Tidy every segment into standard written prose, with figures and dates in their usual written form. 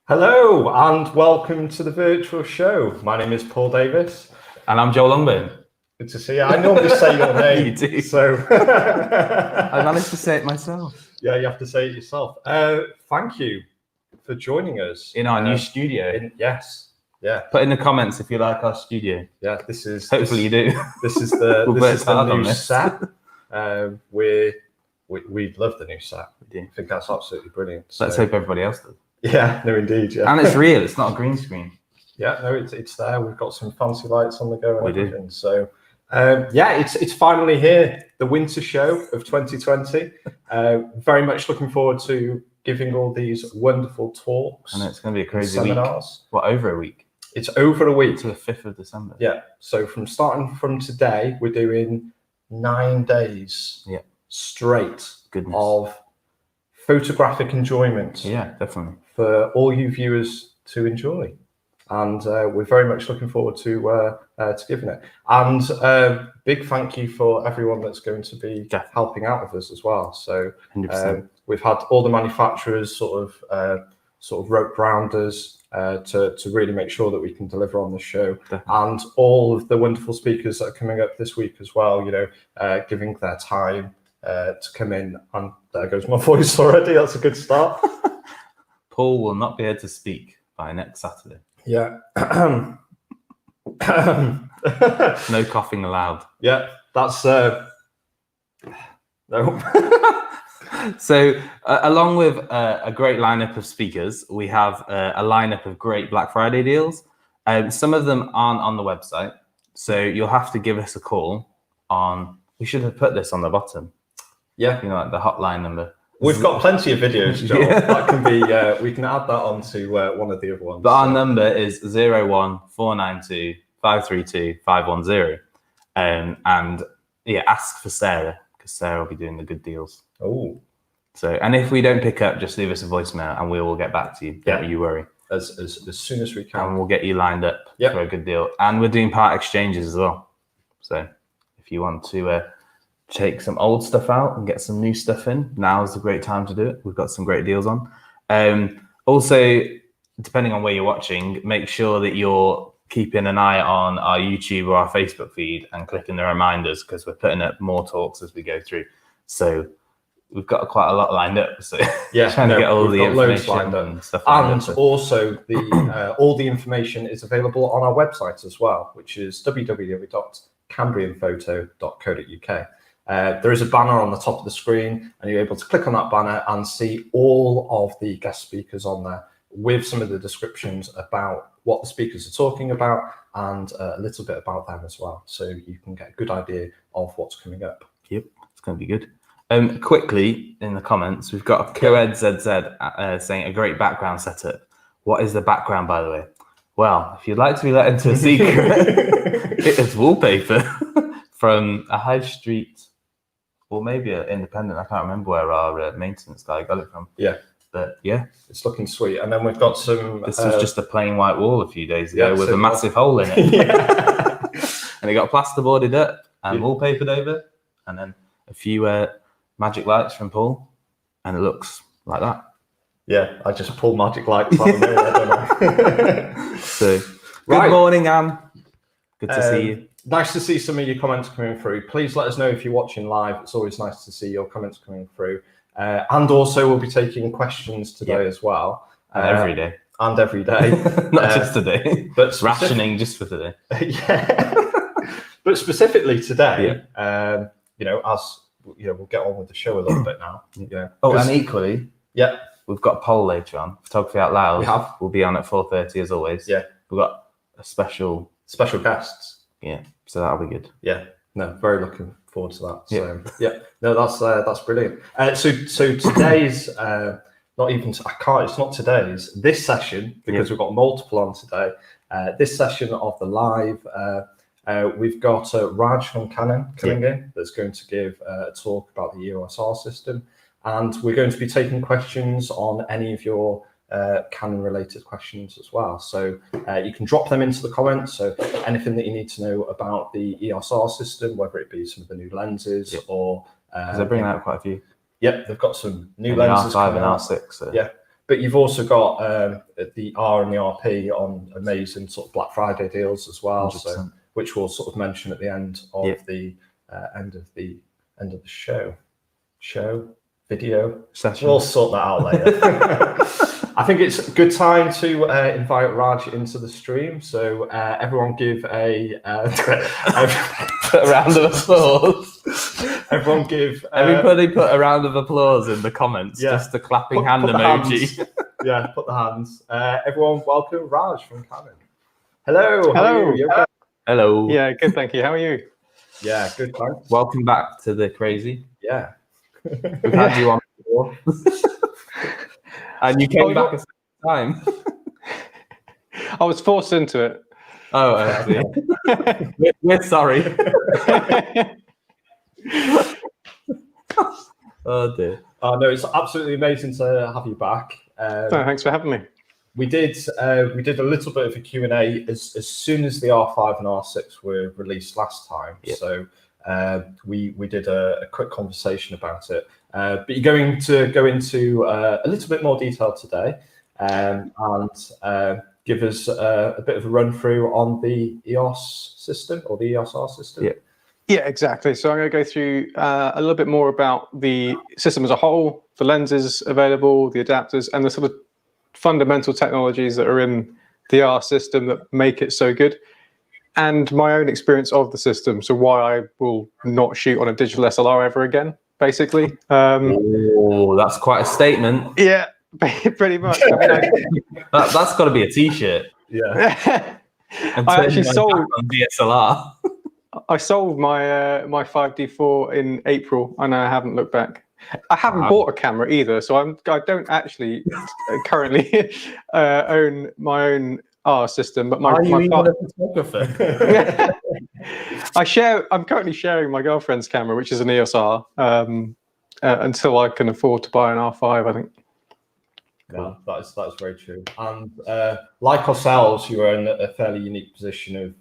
Hello and welcome to the virtual show. My name is Paul Davis. And I'm Joel Longburn. Good to see you. I normally say your name. You do. So I managed to say it myself. Yeah, you have to say it yourself. Thank you for joining us. In our new studio. Yes. Yeah. Put in the comments if you like our studio. Yeah, this is... Hopefully you do. This is the, We'll this is the hard on new this. set. We love the new set. We do. I think that's absolutely brilliant. Let's hope everybody else does. Yeah, no, indeed. Yeah. And it's real. It's not a green screen. Yeah, no, it's there. We've got some fancy lights on the go and We do. everything. So, yeah, it's finally here, the winter show of 2020. Very much looking forward to giving all these wonderful talks. And it's going to be a crazy seminars. week. What, over a week? It's over a week. To the 5th of December. Yeah. So starting from today, we're doing 9 days straight of photographic enjoyment. Yeah, definitely. For all you viewers to enjoy. And we're very much looking forward to giving it. And big thank you for everyone that's going to be helping out with us as well. So 100%. We've had all the manufacturers sort of roped round us to really make sure that we can deliver on the show. Definitely. And all of the wonderful speakers that are coming up this week as well, you know, giving their time to come in. And there goes my voice already. That's a good start. Paul will not be able to speak by next Saturday. Yeah. No coughing allowed. Yeah, that's no. So along with a great lineup of speakers, we have a lineup of great Black Friday deals. Some of them aren't on the website, so you'll have to give us a call on. We should have put this on the bottom. Yeah, you know, like the hotline number. We've got plenty of videos, Joel. That can be. We can add that onto one of the other ones. But our number is 01492 532 510. And yeah, ask for Sarah because Sarah will be doing the good deals. Oh. So, and if we don't pick up, just leave us a voicemail and we will get back to you. Don't you worry. As soon as we can. And we'll get you lined up for a good deal. And we're doing part exchanges as well. So if you want to take some old stuff out and get some new stuff in, now is a great time to do it. We've got some great deals on. Also, depending on where you're watching, make sure that you're keeping an eye on our YouTube or our Facebook feed and clicking the reminders because we're putting up more talks as we go through. So we've got quite a lot lined up. So trying to get all the information lined up and stuff. And also the all the information is available on our website as well, which is www.cambrianphoto.co.uk. There is a banner on the top of the screen and you're able to click on that banner and see all of the guest speakers on there with some of the descriptions about what the speakers are talking about and a little bit about them as well. So you can get a good idea of what's coming up. Yep, it's going to be good. Quickly in the comments, we've got Coed ZZ saying a great background setup. What is the background, by the way? Well, if you'd like to be let into a secret, it is wallpaper from a high street or maybe an independent. I can't remember where our maintenance guy got it from. Yeah. But yeah, it's looking sweet. And then we've got some. This was just a plain white wall a few days ago with a massive hole in it. And it got plasterboarded up and wallpapered over, and then a few magic lights from Paul, and it looks like that. Yeah, I just pull magic lights out of there, don't I? So, good morning, Anne. Good to see you. Nice to see some of your comments coming through. Please let us know if you're watching live. It's always nice to see your comments coming through. And also, we'll be taking questions today as well. Every day. And every day. Not just today. But rationing just for today. Yeah. But specifically today, you know, as you know, we'll get on with the show a little bit now. Yeah. Oh, and equally, yeah, we've got a poll later on. Photography Out Loud. We have. We'll be on at 4:30 as always. Yeah. We've got a special guests. Yeah. So that'll be good. Yeah. No, very looking forward to that. So no, that's brilliant. So today's not even it's not today's this session because we've got multiple on today. This session of the live. We've got Raj from Canon coming in that's going to give a talk about the EOS R system. And we're going to be taking questions on any of your Canon related questions as well. So you can drop them into the comments. So anything that you need to know about the EOS R system, whether it be some of the new lenses or... Because they're bringing out quite a few. Yep, they've got some new lenses. R5 and R6. So. Yeah, but you've also got the R and the RP on amazing sort of Black Friday deals as well. 100%. So which we'll sort of mention at the end of the end of the video Session. We'll sort that out later. I think it's a good time to invite Raj into the stream. So everyone give a round of applause. Everyone give everybody put a round of applause in the comments. Yeah. Just the clapping put hand the emoji. hands. Yeah, put the hands. Everyone, welcome Raj from Canon. Hello. How Hello. are you? You okay? Hello. Yeah, good, thank you. How are you? Yeah, good. Thanks. Welcome back to the crazy. Yeah. We've had you on before. And you came back a second time. I was forced into it. Oh, I see. We're sorry. Oh dear. Oh no, it's absolutely amazing to have you back. Thanks for having me. We did a little bit of a Q&A as soon as the R5 and R6 were released last time. Yep. So we did a quick conversation about it. But you're going to go into a little bit more detail today and give us a bit of a run through on the EOS system or the EOS R system. Yeah. Yeah, exactly. So I'm going to go through a little bit more about the system as a whole, the lenses available, the adapters, and the sort of fundamental technologies that are in the R system that make it so good, and my own experience of the system. So why I will not shoot on a digital SLR ever again, basically. Oh, that's quite a statement. Yeah, pretty much. I mean, That's got to be a T-shirt. Yeah. I actually sold on DSLR. I sold my my 5D4 in April, and I haven't looked back. I haven't bought a camera either, so I don't actually currently own my own R system. But Are you my even a photographer? I'm currently sharing my girlfriend's camera, which is an EOS R, until I can afford to buy an R5. I think. Yeah, that's very true. And like ourselves, you are in a fairly unique position of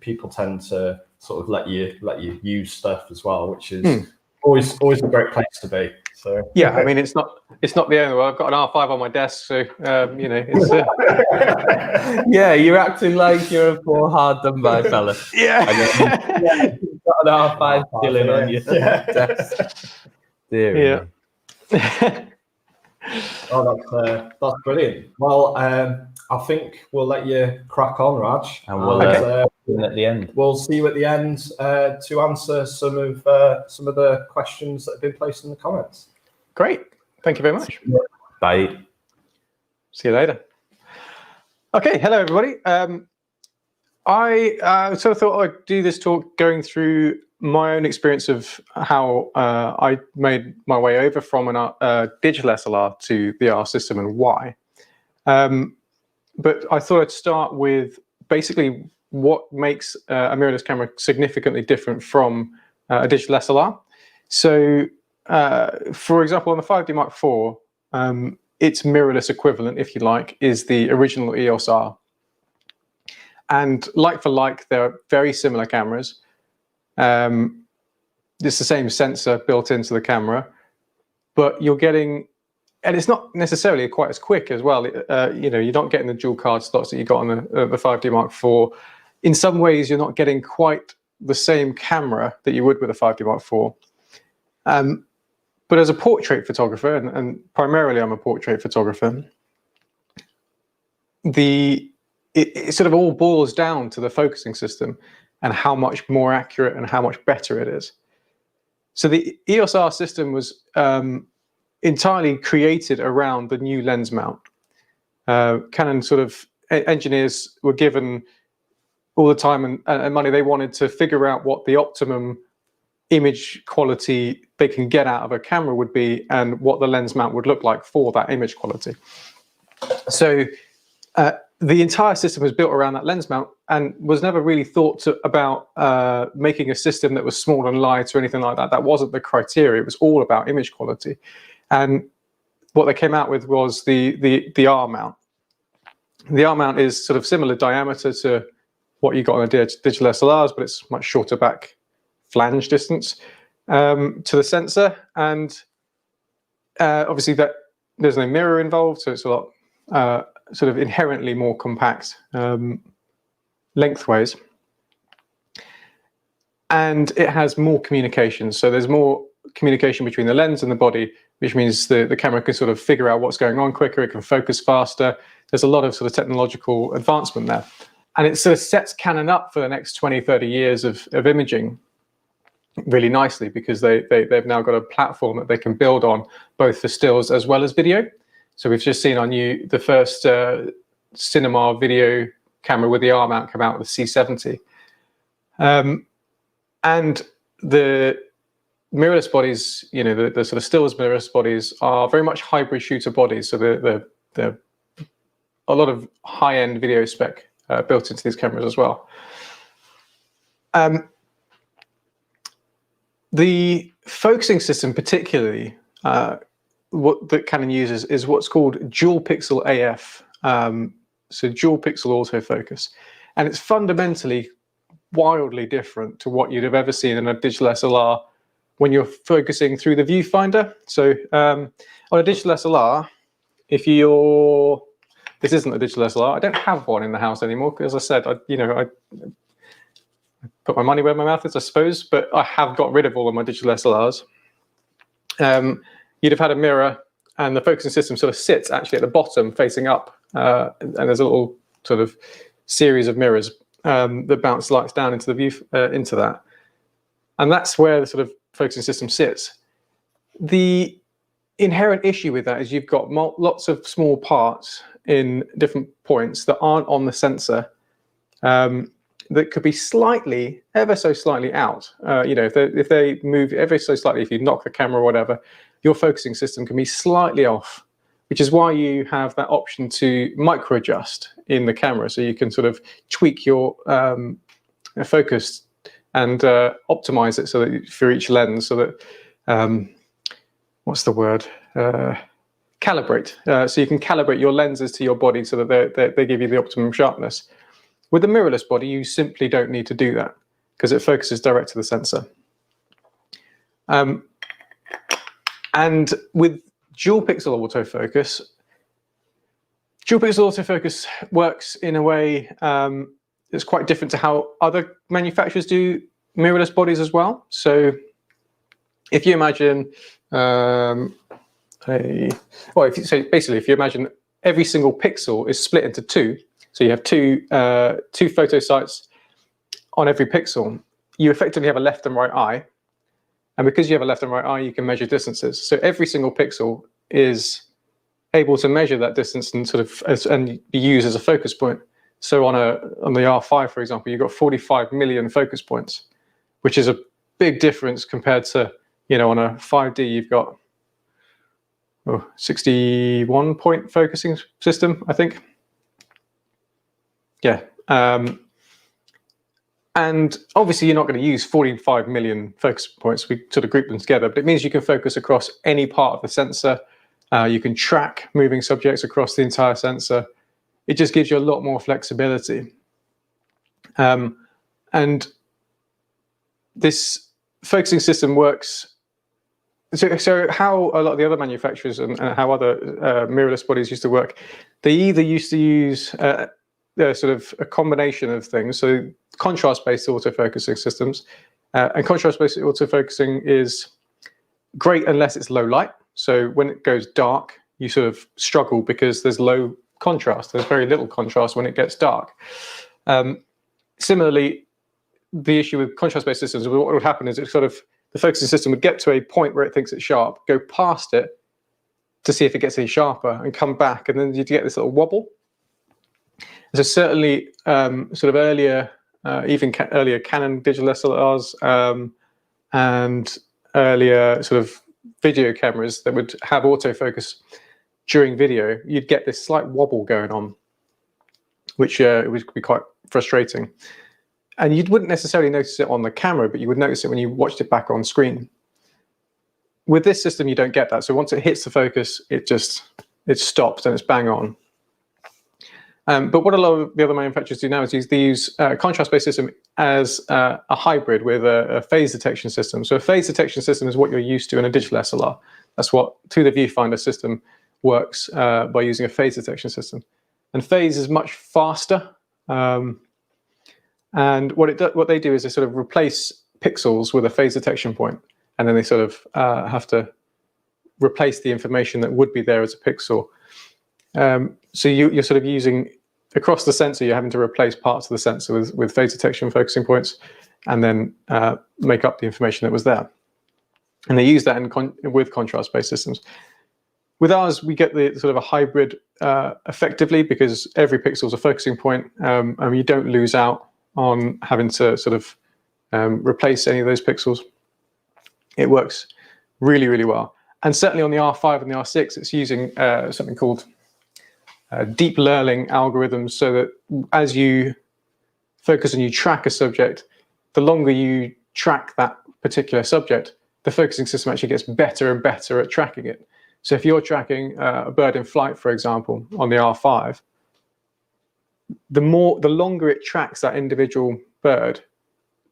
people tend to sort of let you use stuff as well, which is always a great place to be. So yeah, I mean it's not the only one. I've got an R5 on my desk, so it's yeah, you're acting like you're a poor hard done by fella. yeah. You've got an R5 chilling on your desk. Dear me. Oh, that's brilliant. Well, I think we'll let you crack on, Raj, and we'll at the end. We'll see you at the end to answer some of the questions that have been placed in the comments. Great, thank you very much. Bye. See you later. Okay, hello everybody. I sort of thought I'd do this talk going through my own experience of how I made my way over from a digital SLR to the R system and why. But I thought I'd start with basically what makes a mirrorless camera significantly different from a digital SLR. So, for example, on the 5D Mark IV, its mirrorless equivalent, if you like, is the original EOS R. And like for like, they're very similar cameras. It's the same sensor built into the camera, but you're getting, and it's not necessarily quite as quick as well. You're not getting the dual card slots that you got on the 5D Mark IV. In some ways, you're not getting quite the same camera that you would with a 5D Mark IV. But as a portrait photographer, and primarily I'm a portrait photographer, it sort of all boils down to the focusing system and how much more accurate and how much better it is. So the EOS R system was entirely created around the new lens mount. Canon sort of engineers were given all the time and money they wanted to figure out what the optimum image quality they can get out of a camera would be and what the lens mount would look like for that image quality. So the entire system was built around that lens mount and was never really thought about making a system that was small and light or anything like that. That wasn't the criteria. It was all about image quality. And what they came out with was the R mount. The R mount is sort of similar diameter to what you got on the digital SLRs, but it's much shorter back flange distance to the sensor. And obviously that there's no mirror involved, so it's a lot sort of inherently more compact lengthways. And it has more communication. So there's more communication between the lens and the body, which means the camera can sort of figure out what's going on quicker, it can focus faster. There's a lot of sort of technological advancement there. And it sort of sets Canon up for the next 20, 30 years of imaging really nicely, because they've now got a platform that they can build on, both for stills as well as video. So we've just seen the first cinema video camera with the R mount come out with the C70. And the mirrorless bodies, you know, the sort of stills mirrorless bodies are very much hybrid shooter bodies. So they're a lot of high-end video spec built into these cameras as well. The focusing system, particularly, what that Canon uses is what's called dual pixel AF, so dual pixel autofocus, and it's fundamentally wildly different to what you'd have ever seen in a digital SLR when you're focusing through the viewfinder. So on a digital SLR, this isn't a digital SLR. I don't have one in the house anymore because, as I said, I put my money where my mouth is, I suppose, but I have got rid of all of my digital SLRs. You'd have had a mirror, and the focusing system sort of sits actually at the bottom facing up, and there's a little sort of series of mirrors that bounce lights down into the view, into that. And that's where the sort of focusing system sits. The inherent issue with that is you've got lots of small parts in different points that aren't on the sensor, that could be slightly, ever so slightly out. If they move ever so slightly, if you knock the camera or whatever, your focusing system can be slightly off, which is why you have that option to micro adjust in the camera. So you can sort of tweak your focus and optimize it so that for each lens, so that, what's the word? Calibrate. So you can calibrate your lenses to your body so that they give you the optimum sharpness. With a mirrorless body, you simply don't need to do that because it focuses direct to the sensor. And with dual pixel autofocus works in a way that's quite different to how other manufacturers do mirrorless bodies as well. So if you imagine, if you imagine every single pixel is split into two, so you have two photo sites on every pixel, you effectively have a left and right eye. And because you have a left and right eye, you can measure distances. So every single pixel is able to measure that distance and sort of and be used as a focus point. So on the R5, for example, you've got 45 million focus points, which is a big difference compared to, on a 5D, you've got 61 point focusing system, I think. Yeah. And obviously you're not going to use 45 million focus points. We sort of group them together, but it means you can focus across any part of the sensor. You can track moving subjects across the entire sensor. It just gives you a lot more flexibility. And this focusing system works. So how a lot of the other manufacturers and how other mirrorless bodies used to work, they either used to use sort of a combination of things. So contrast-based autofocusing systems, and contrast-based autofocusing is great unless it's low light. So when it goes dark, you sort of struggle because there's low contrast. There's very little contrast when it gets dark. Similarly, the issue with contrast-based systems, what would happen is the focusing system would get to a point where it thinks it's sharp, go past it to see if it gets any sharper, and come back, and then you get this little wobble. So certainly, sort of earlier, earlier Canon digital SLRs and earlier sort of video cameras that would have autofocus during video, you'd get this slight wobble going on, which would be quite frustrating. And you wouldn't necessarily notice it on the camera, but you would notice it when you watched it back on screen. With this system, you don't get that. So once it hits the focus, it stops and it's bang on. But what a lot of the other manufacturers do now is they use a contrast-based system as a hybrid with a phase detection system. So a phase detection system is what you're used to in a digital SLR. That's what, through the viewfinder system, works by using a phase detection system. And phase is much faster. And what they do is they sort of replace pixels with a phase detection point, and then they sort of have to replace the information that would be there as a pixel. So you're sort of using, across the sensor, you're having to replace parts of the sensor with phase detection focusing points, and then make up the information that was there. And they use that with contrast-based systems. With ours, we get the sort of a hybrid effectively, because every pixel is a focusing point, and you don't lose out on having to sort of replace any of those pixels. It works really, really well. And certainly on the R5 and the R6, it's using something called deep learning algorithms, so that as you focus and you track a subject, the longer you track that particular subject, the focusing system actually gets better and better at tracking it. So if you're tracking a bird in flight, for example, on the R5, the longer it tracks that individual bird,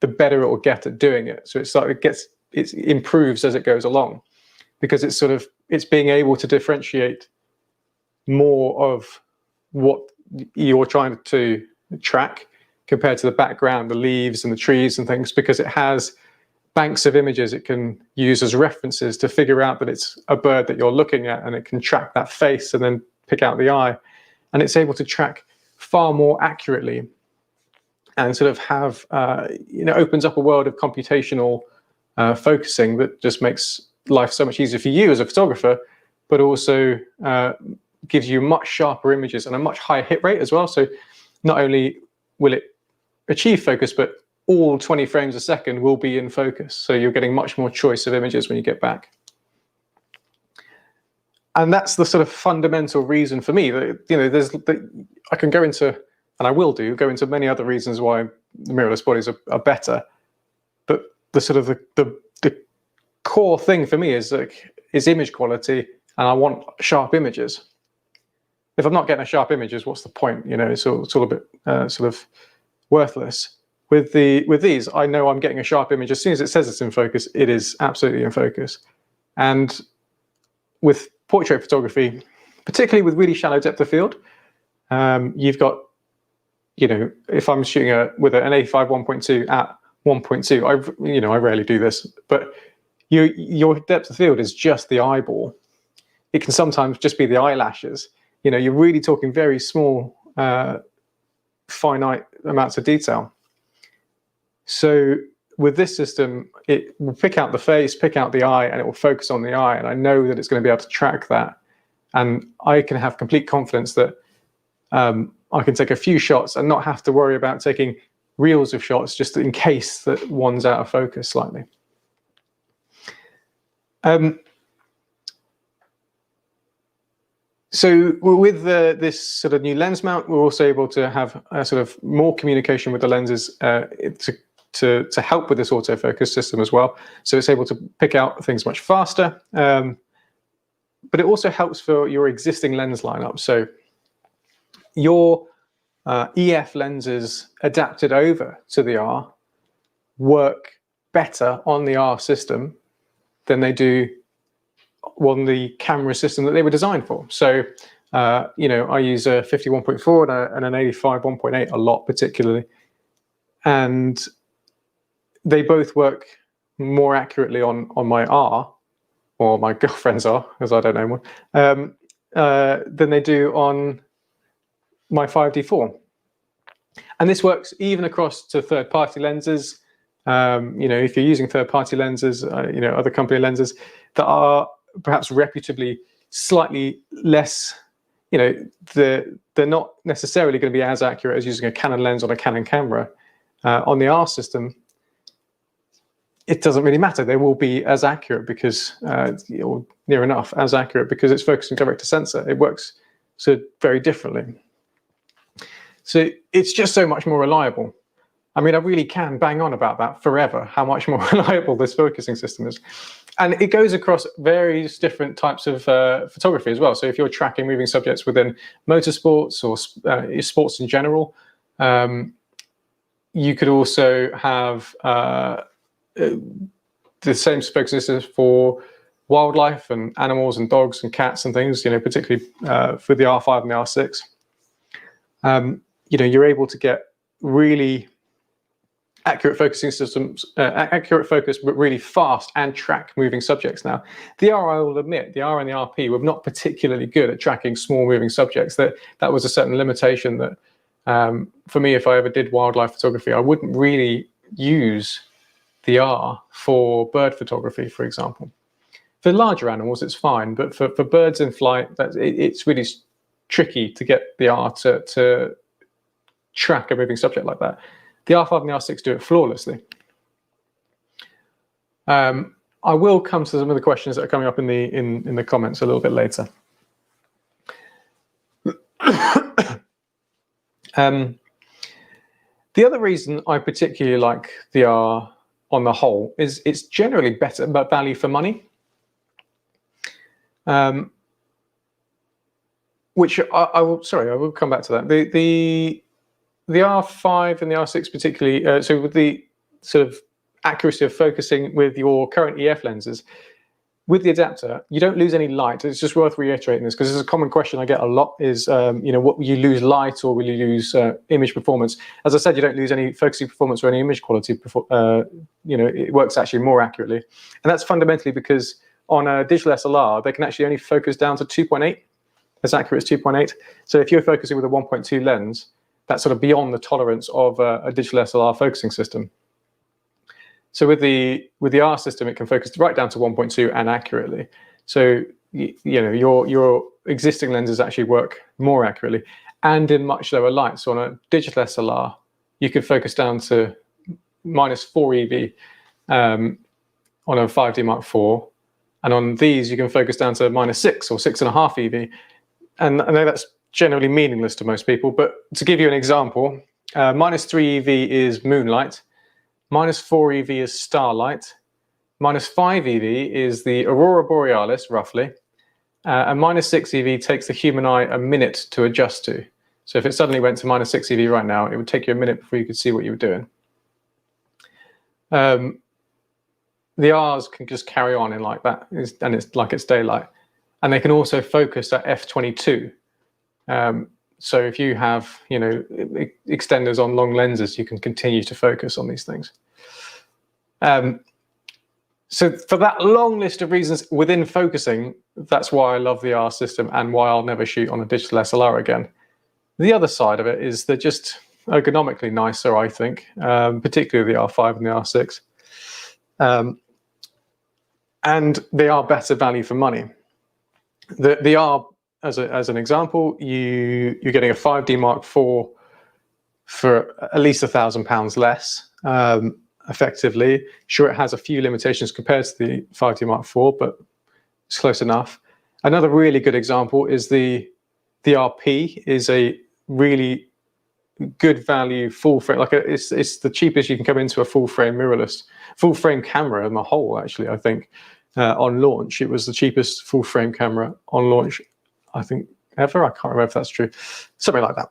the better it will get at doing it. So it improves as it goes along, because it's being able to differentiate more of what you're trying to track compared to the background, the leaves and the trees and things, because it has banks of images it can use as references to figure out that it's a bird that you're looking at, and it can track that face and then pick out the eye. And it's able to track far more accurately, and sort of have, opens up a world of computational focusing that just makes life so much easier for you as a photographer, but also gives you much sharper images and a much higher hit rate as well. So not only will it achieve focus, but all 20 frames a second will be in focus. So you're getting much more choice of images when you get back. And that's the sort of fundamental reason for me that, I can go into, and I will go into many other reasons why the mirrorless bodies are better. But the sort of the core thing for me is image quality, and I want sharp images. If I'm not getting a sharp images, what's the point? It's all a bit sort of worthless. With these, I know I'm getting a sharp image. As soon as it says it's in focus, it is absolutely in focus. And with portrait photography, particularly with really shallow depth of field, you've got, if I'm shooting with an A5 1.2 at 1.2, I rarely do this, but your depth of field is just the eyeball. It can sometimes just be the eyelashes. You're really talking very small, finite amounts of detail. So with this system, it will pick out the face, pick out the eye, and it will focus on the eye. And I know that it's going to be able to track that. And I can have complete confidence that I can take a few shots and not have to worry about taking reels of shots just in case that one's out of focus slightly. So with this sort of new lens mount, we're also able to have a sort of more communication with the lenses to help with this autofocus system as well. So it's able to pick out things much faster, but it also helps for your existing lens lineup. So your EF lenses adapted over to the R work better on the R system than they do on the camera system that they were designed for. So, I use a 51.4 and an 85 1.8 a lot particularly. And they both work more accurately on my R, or my girlfriend's R, because I don't know one, than they do on my 5D4. And this works even across to third-party lenses. If you're using third-party lenses, other company lenses that are perhaps reputably slightly less, they're not necessarily going to be as accurate as using a Canon lens on a Canon camera. On the R system, it doesn't really matter. They will be as accurate because, or near enough as accurate, because it's focusing direct to sensor. It works so very differently. So it's just so much more reliable. I mean, I really can bang on about that forever, how much more reliable this focusing system is. And it goes across various different types of photography as well. So if you're tracking moving subjects within motorsports or sports in general, you could also have the same focusing system for wildlife and animals and dogs and cats and things, particularly for the R5 and the R6. You're able to get really accurate focusing systems, accurate focus, but really fast and track moving subjects now. The R, I will admit, the R and the RP were not particularly good at tracking small moving subjects. That was a certain limitation that, for me, if I ever did wildlife photography, I wouldn't really use the R for bird photography, for example. For larger animals, it's fine, but for birds in flight, it's really tricky to get the R to track a moving subject like that. The R5 and the R6 do it flawlessly. I will come to some of the questions that are coming up in the comments a little bit later. The other reason I particularly like the R on the whole is it's generally better about value for money. Which I will come back to that. The R5 and the R6 particularly, so with the sort of accuracy of focusing with your current EF lenses, with the adapter, you don't lose any light. It's just worth reiterating this because it's a common question I get a lot is, what will you lose light or will you lose image performance? As I said, you don't lose any focusing performance or any image quality. It works actually more accurately. And that's fundamentally because on a digital SLR, they can actually only focus down to 2.8, as accurate as 2.8. So if you're focusing with a 1.2 lens, that's sort of beyond the tolerance of a digital SLR focusing system. So with the R system, it can focus right down to 1.2 and accurately. So your existing lenses actually work more accurately and in much lower light. So on a digital SLR, you could focus down to -4 EV on a 5D Mark IV, and on these you can focus down to -6 or 6.5 EV. And I know that's generally meaningless to most people, but to give you an example, -3 EV is moonlight, -4 EV is starlight, -5 EV is the aurora borealis, roughly, and -6 EV takes the human eye a minute to adjust to. So if it suddenly went to -6 EV right now, it would take you a minute before you could see what you were doing. The R's can just carry on in like that, and it's like it's daylight. And they can also focus at f/22. So if you have, extenders on long lenses, you can continue to focus on these things. So for that long list of reasons within focusing, that's why I love the R system and why I'll never shoot on a digital SLR again. The other side of it is they're just ergonomically nicer, I think, particularly the R5 and the R6. And they are better value for money. The R, as an example, you're getting a 5D Mark IV for at least £1,000 less, effectively. Sure, it has a few limitations compared to the 5D Mark IV, but it's close enough. Another really good example is the RP is a really good value full frame. It's the cheapest you can come into a full frame mirrorless, full frame camera on the whole. Actually, I think on launch it was the cheapest full frame camera on launch, I think, ever. I can't remember if that's true. Something like that.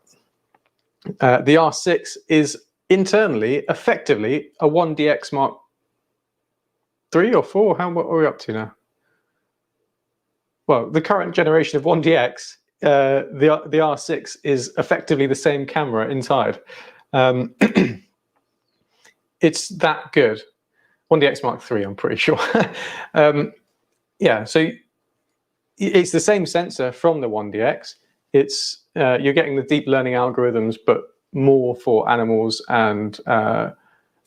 The R6 is internally, effectively, a 1DX Mark III or 4. What are we up to now? Well, the current generation of 1DX, the R6 is effectively the same camera inside. It's that good. 1DX Mark III, I'm pretty sure. Yeah, so it's the same sensor from the 1DX. It's you're getting the deep learning algorithms, but more for animals and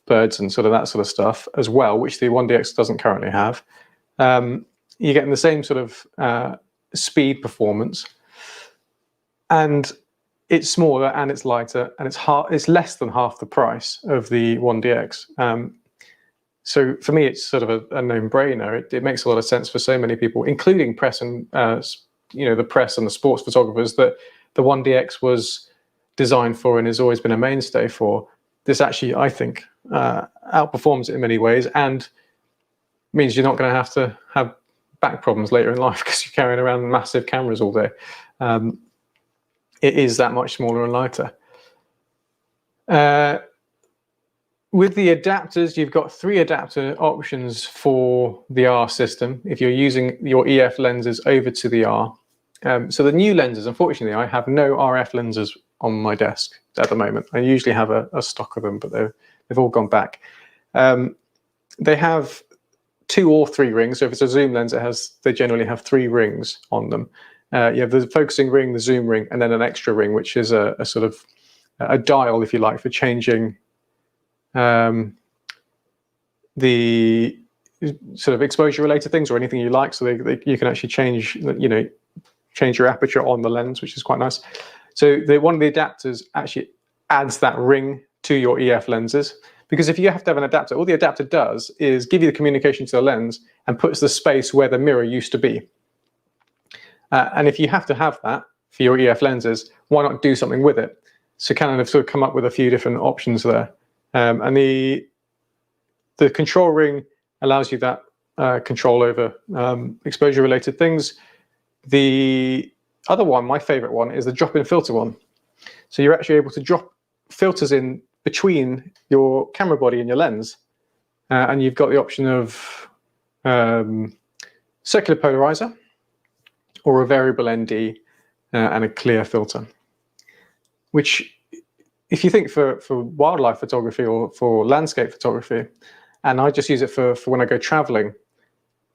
birds and sort of that sort of stuff as well, which the 1DX doesn't currently have. You're getting the same sort of speed performance, and it's smaller and it's lighter and it's less than half the price of the 1DX. So for me, it's sort of a no-brainer. It makes a lot of sense for so many people, including press and the press and the sports photographers, that the 1DX was designed for and has always been a mainstay for. This actually, I think, outperforms it in many ways and means you're not going to have back problems later in life because you're carrying around massive cameras all day. It is that much smaller and lighter. with the adapters, you've got 3 adapter options for the R system if you're using your EF lenses over to the R. So the new lenses, unfortunately, I have no RF lenses on my desk at the moment. I usually have a stock of them, but they've all gone back. They have 2 or 3 rings. So if it's a zoom lens, they generally have 3 rings on them. You have the focusing ring, the zoom ring, and then an extra ring, which is a sort of a dial, if you like, for changing the sort of exposure related things or anything you like. So you can actually change your aperture on the lens, which is quite nice. So one of the adapters actually adds that ring to your EF lenses, because if you have to have an adapter, all the adapter does is give you the communication to the lens and puts the space where the mirror used to be. And if you have to have that for your EF lenses, why not do something with it? So Canon have sort of come up with a few different options there. And the control ring allows you that control over exposure related things. The other one, my favorite one, is the drop-in filter one. So you're actually able to drop filters in between your camera body and your lens. And you've got the option of circular polarizer or a variable ND and a clear filter, which, if you think for wildlife photography or for landscape photography, and I just use it for when I go traveling,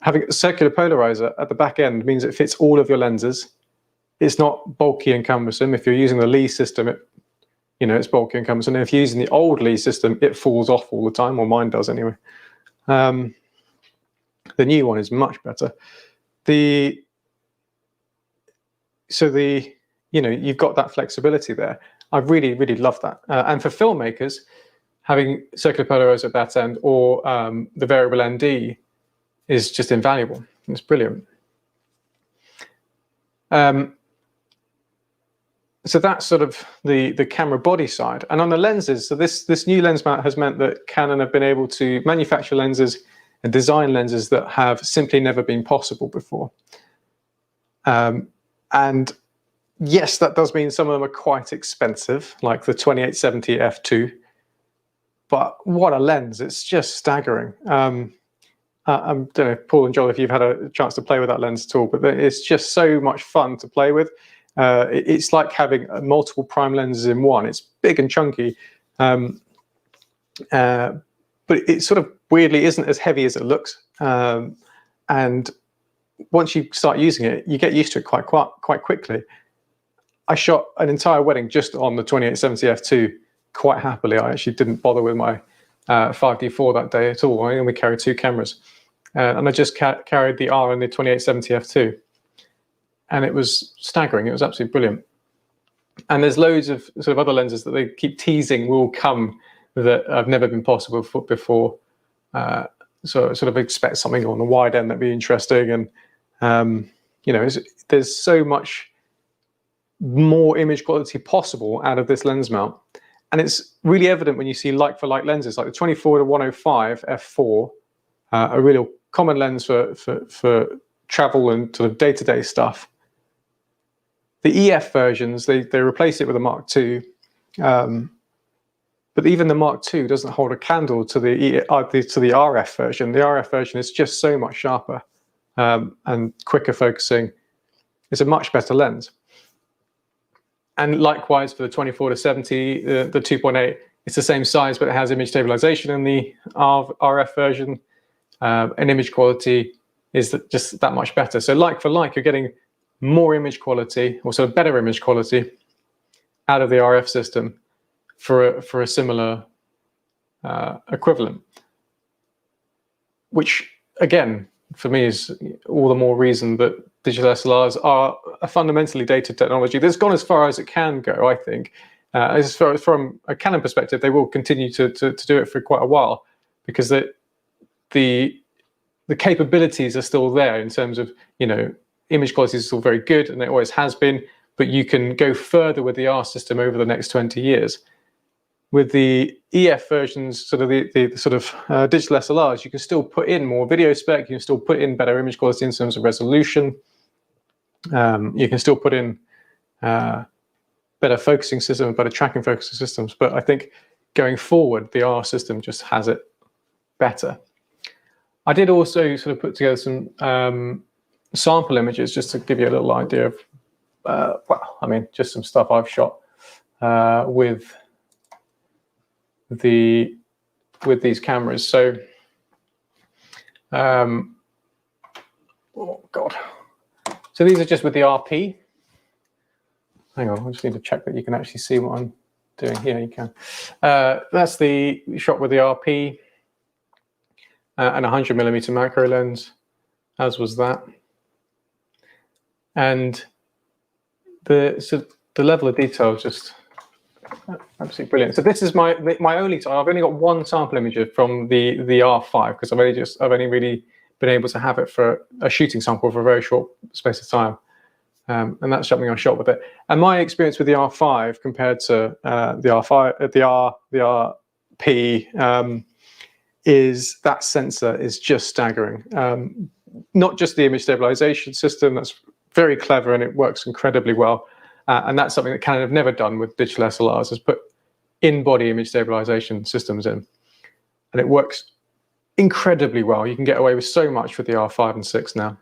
having a circular polarizer at the back end means it fits all of your lenses. It's not bulky and cumbersome. If you're using the Lee system, it's bulky and cumbersome. And if you're using the old Lee system, it falls off all the time, or mine does anyway. The new one is much better. You've got that flexibility there. I really, really love that. And for filmmakers, having circular polarizer at that end or the variable ND is just invaluable. It's brilliant. So that's sort of the camera body side. And on the lenses, so this new lens mount has meant that Canon have been able to manufacture lenses and design lenses that have simply never been possible before. And yes, that does mean some of them are quite expensive, like the 2870 f2. But what a lens! It's just staggering. I don't know, Paul and Joel, if you've had a chance to play with that lens at all, but it's just so much fun to play with. It's like having multiple prime lenses in one. It's big and chunky, but it sort of weirdly isn't as heavy as it looks. And once you start using it, you get used to it quite quickly. I shot an entire wedding just on the 2870 f2 quite happily. I actually didn't bother with my 5D4 that day at all. I only carried 2 cameras. And I just carried the R and the 2870 f2. And it was staggering. It was absolutely brilliant. And there's loads of sort of other lenses that they keep teasing will come that have never been possible before. So sort of expect something on the wide end that'd be interesting. And, there's so much more image quality possible out of this lens mount. And it's really evident when you see like-for-like lenses, like the 24-105 f4, a real common lens for travel and sort of day-to-day stuff. The EF versions, they replace it with a Mark II, but even the Mark II doesn't hold a candle to the RF version. The RF version is just so much sharper and quicker focusing. It's a much better lens. And likewise for the 24-70, the 2.8, it's the same size, but it has image stabilization in the RF version, and image quality is just that much better. So like for like, you're getting more image quality, or sort of better image quality, out of the RF system for a similar equivalent. Which, again, for me is all the more reason that digital SLRs are a fundamentally dated technology that's gone as far as it can go, I think. As far as from a Canon perspective, they will continue to do it for quite a while, because the capabilities are still there in terms of, image quality is still very good, and it always has been, but you can go further with the R system over the next 20 years. With the EF versions, sort of the digital SLRs, you can still put in more video spec, you can still put in better image quality in terms of resolution, you can still put in better focusing systems, better tracking focusing systems. But I think going forward, the R system just has it better. I did also sort of put together some sample images just to give you a little idea of, well, I mean, just some stuff I've shot with these cameras. So, oh God. So these are just with the RP. Hang on, I just need to check that you can actually see what I'm doing here. You can. That's the shot with the RP and 100mm macro lens, as was that. And the level of detail is just absolutely brilliant. So this is my only. I've only got one sample image from the R5 because I've only really been able to have it for a shooting sample for a very short space of time. And that's something I shot with it. And my experience with the R5 compared to the R5, the RP, is that sensor is just staggering. Not just the image stabilization system, that's very clever and it works incredibly well. And that's something that Canon have never done with digital SLRs, is put in-body image stabilization systems in. And it works incredibly well. You can get away with so much with the R5 and 6 now.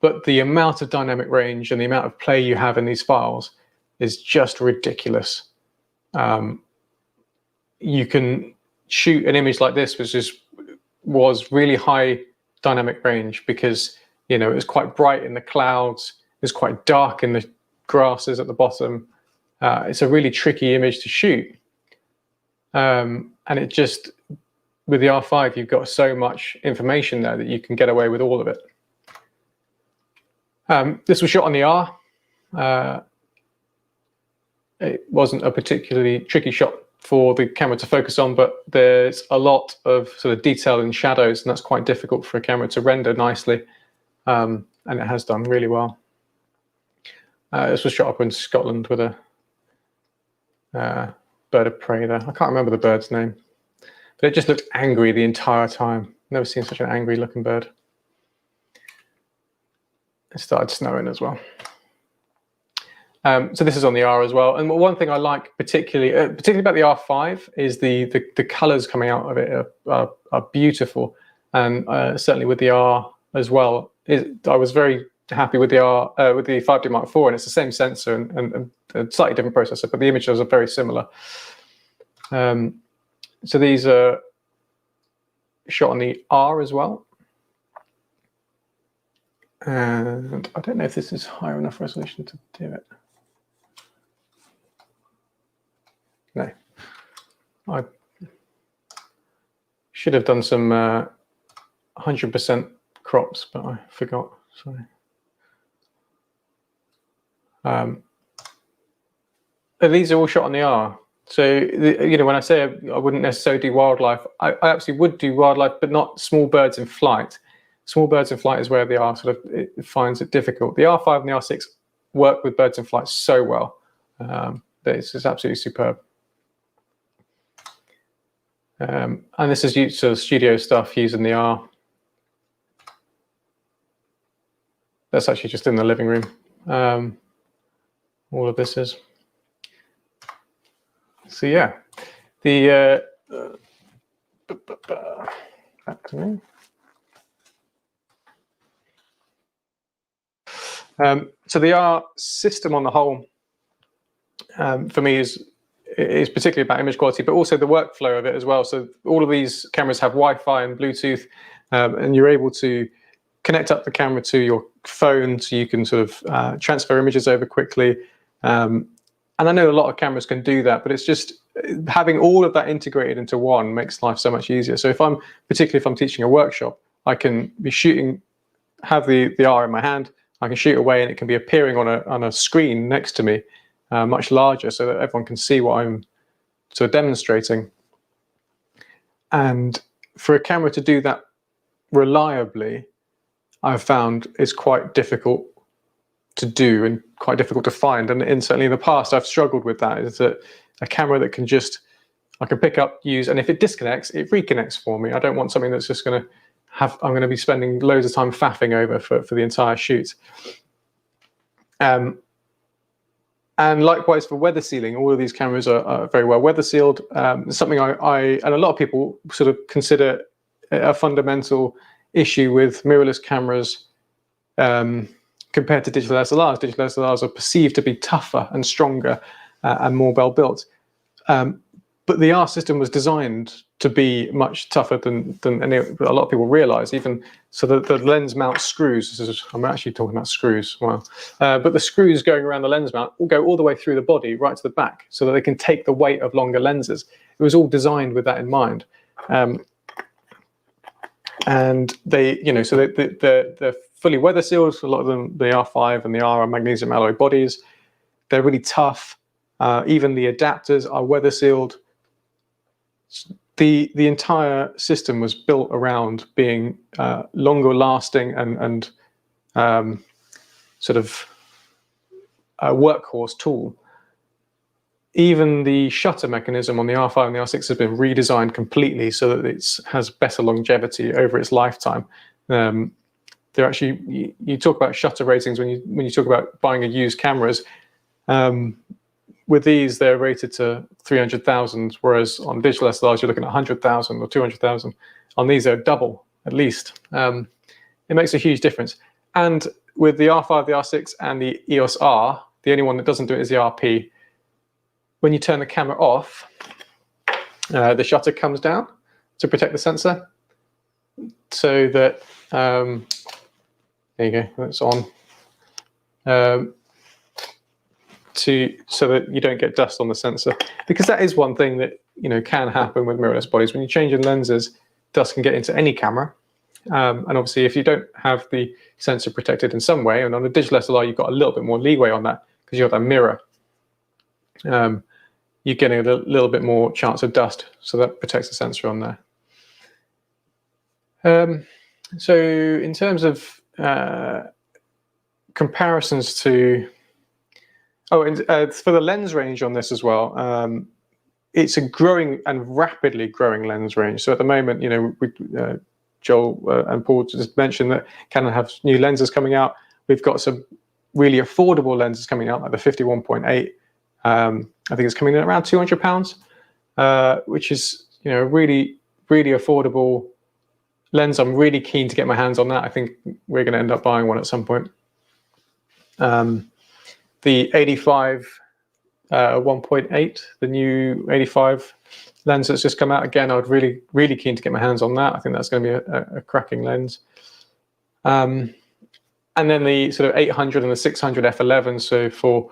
But the amount of dynamic range and the amount of play you have in these files is just ridiculous. You can shoot an image like this, which was really high dynamic range because, you know, it was quite bright in the clouds, it's quite dark in the grasses at the bottom. It's a really tricky image to shoot. And it just, with the R5, you've got so much information there that you can get away with all of it. This was shot on the R. It wasn't a particularly tricky shot for the camera to focus on, but there's a lot of sort of detail in shadows, and that's quite difficult for a camera to render nicely. And it has done really well. This was shot up in Scotland with a bird of prey there. I can't remember the bird's name, but it just looked angry the entire time. Never seen such an angry looking bird. It started snowing as well. So this is on the R as well. And one thing I like particularly about the R5 is the colors coming out of it are beautiful. And certainly with the R as well, I was very happy with the R with the 5D Mark IV, and it's the same sensor and a slightly different processor, but the images are very similar. So these are shot on the R as well. And I don't know if this is high enough resolution to do it. No. I should have done some 100% crops, but I forgot. Sorry. These are all shot on the R. So, you know, when I say I wouldn't necessarily do wildlife, I absolutely would do wildlife, but not small birds in flight. Small birds in flight is where the R sort of finds it difficult. The R5 and the R6 work with birds in flight so well. It's absolutely superb. And this is used to studio stuff using the R. That's actually just in the living room. All of this is. So yeah, back to me. So the R system on the whole, for me, is particularly about image quality, but also the workflow of it as well. So all of these cameras have Wi-Fi and Bluetooth, and you're able to connect up the camera to your phone, so you can sort of transfer images over quickly. And I know a lot of cameras can do that, but it's just having all of that integrated into one makes life so much easier. So particularly if I'm teaching a workshop, I can be shooting, have the R in my hand, I can shoot away and it can be appearing on a screen next to me, much larger, so that everyone can see what I'm sort of demonstrating. And for a camera to do that reliably, I've found is quite difficult to do and quite difficult to find. And certainly in the past, I've struggled with that. Is that a camera that can just, I can pick up, use, and if it disconnects, it reconnects for me. I don't want something that's just going to I'm going to be spending loads of time faffing over for the entire shoot. And likewise for weather sealing, all of these cameras are very well weather sealed. Something I and a lot of people sort of consider a fundamental issue with mirrorless cameras compared to digital SLRs. Digital SLRs are perceived to be tougher and stronger and more well built. But the R system was designed to be much tougher than a lot of people realize. Even so, the lens mount screws. I'm actually talking about screws. Wow. But the screws going around the lens mount will go all the way through the body, right to the back, so that they can take the weight of longer lenses. It was all designed with that in mind. And they, so they're fully weather sealed. A lot of them, the R5 and the R are magnesium alloy bodies. They're really tough. Even the adapters are weather sealed. The entire system was built around being longer lasting and sort of a workhorse tool. Even the shutter mechanism on the R5 and the R6 has been redesigned completely so that it has better longevity over its lifetime. They're actually, you talk about shutter ratings when you talk about buying a used cameras. With these, they're rated to 300,000, whereas on digital SLRs, you're looking at 100,000 or 200,000. On these, they're double, at least. It makes a huge difference. And with the R5, the R6, and the EOS R, the only one that doesn't do it is the RP. When you turn the camera off, the shutter comes down to protect the sensor, so that, there you go, that's on. So that you don't get dust on the sensor, because that is one thing that can happen with mirrorless bodies. When you change in lenses, dust can get into any camera, and obviously if you don't have the sensor protected in some way, and on a digital SLR you've got a little bit more leeway on that because you've got that mirror, you're getting a little bit more chance of dust, so that protects the sensor on there. So in terms of comparisons to for the lens range on this as well, it's a growing and rapidly growing lens range. So at the moment, Joel and Paul just mentioned that Canon have new lenses coming out. We've got some really affordable lenses coming out, like the 51.8. I think it's coming in at around £200, which is really, really affordable lens. I'm really keen to get my hands on that. I think we're going to end up buying one at some point. The 85 1.8, the new 85 lens that's just come out. Again, I would really, really keen to get my hands on that. I think that's going to be a cracking lens. And then the sort of 800 and the 600 f11. So for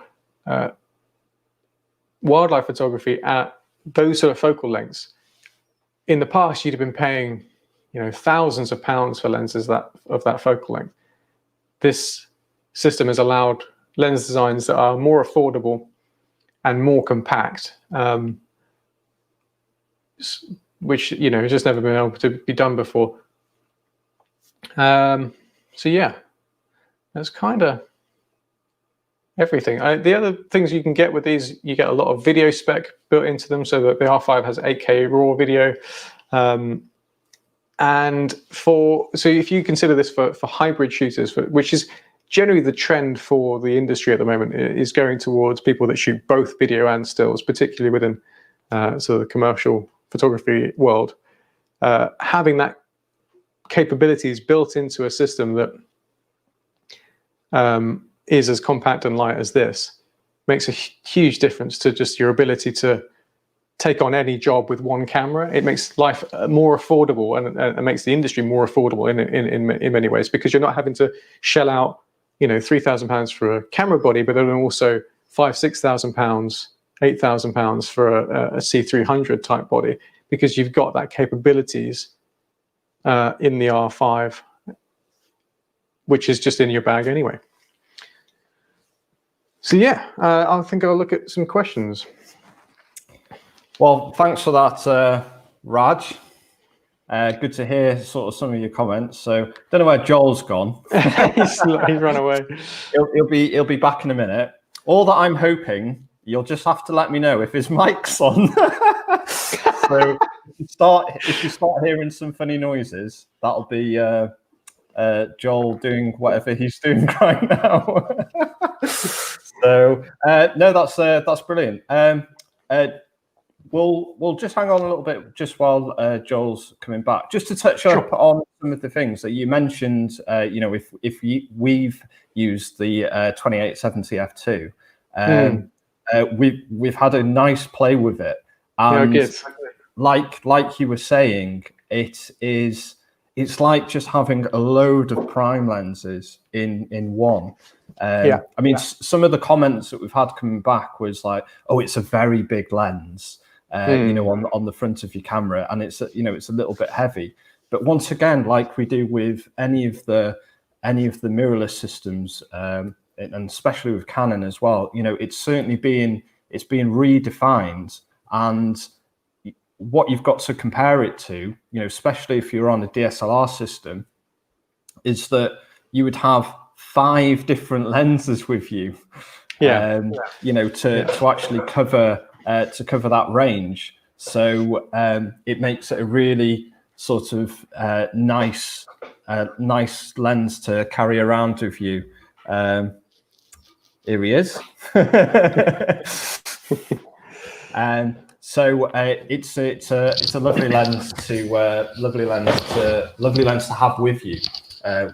wildlife photography at those sort of focal lengths, in the past you'd have been paying thousands of pounds for lenses of that focal length. This system has allowed lens designs that are more affordable and more compact, which has just never been able to be done before. So yeah, that's kind of everything. The other things you can get with these, you get a lot of video spec built into them, so that the R5 has 8K raw video. And so if you consider this for hybrid shooters, which is generally the trend for the industry at the moment, is going towards people that shoot both video and stills, particularly within sort of the commercial photography world. Having that capabilities built into a system that is as compact and light as this makes a huge difference to just your ability to take on any job with one camera. It makes life more affordable, and makes the industry more affordable in many ways, because you're not having to shell out £3,000 for a camera body, but then also £5,000, £6,000, £8,000 for a C300 type body, because you've got that capabilities in the R5, which is just in your bag anyway. So yeah, I think I'll look at some questions. Well, thanks for that, Raj. Good to hear sort of some of your comments. So don't know where Joel's gone. He's run away. He'll be back in a minute. All that I'm hoping, you'll just have to let me know if his mic's on. So if you start hearing some funny noises, that'll be Joel doing whatever he's doing right now. So no, that's brilliant. We'll just hang on a little bit just while Joel's coming back, just to touch up on some of the things that you mentioned. We've used the 2870 f2, we've had a nice play with it, and like you were saying, it's like just having a load of prime lenses in one. I mean, some of the comments that we've had coming back was like, "Oh, it's a very big lens." On the front of your camera, and it's a little bit heavy. But once again, like we do with any of the mirrorless systems, and especially with Canon as well, it's certainly being redefined, and what you've got to compare it to, especially if you're on a DSLR system, is that you would have 5 different lenses with you, to actually cover that range. So it makes it a really sort of nice lens to carry around with you. Here he is. So it's a lovely lens to have with you,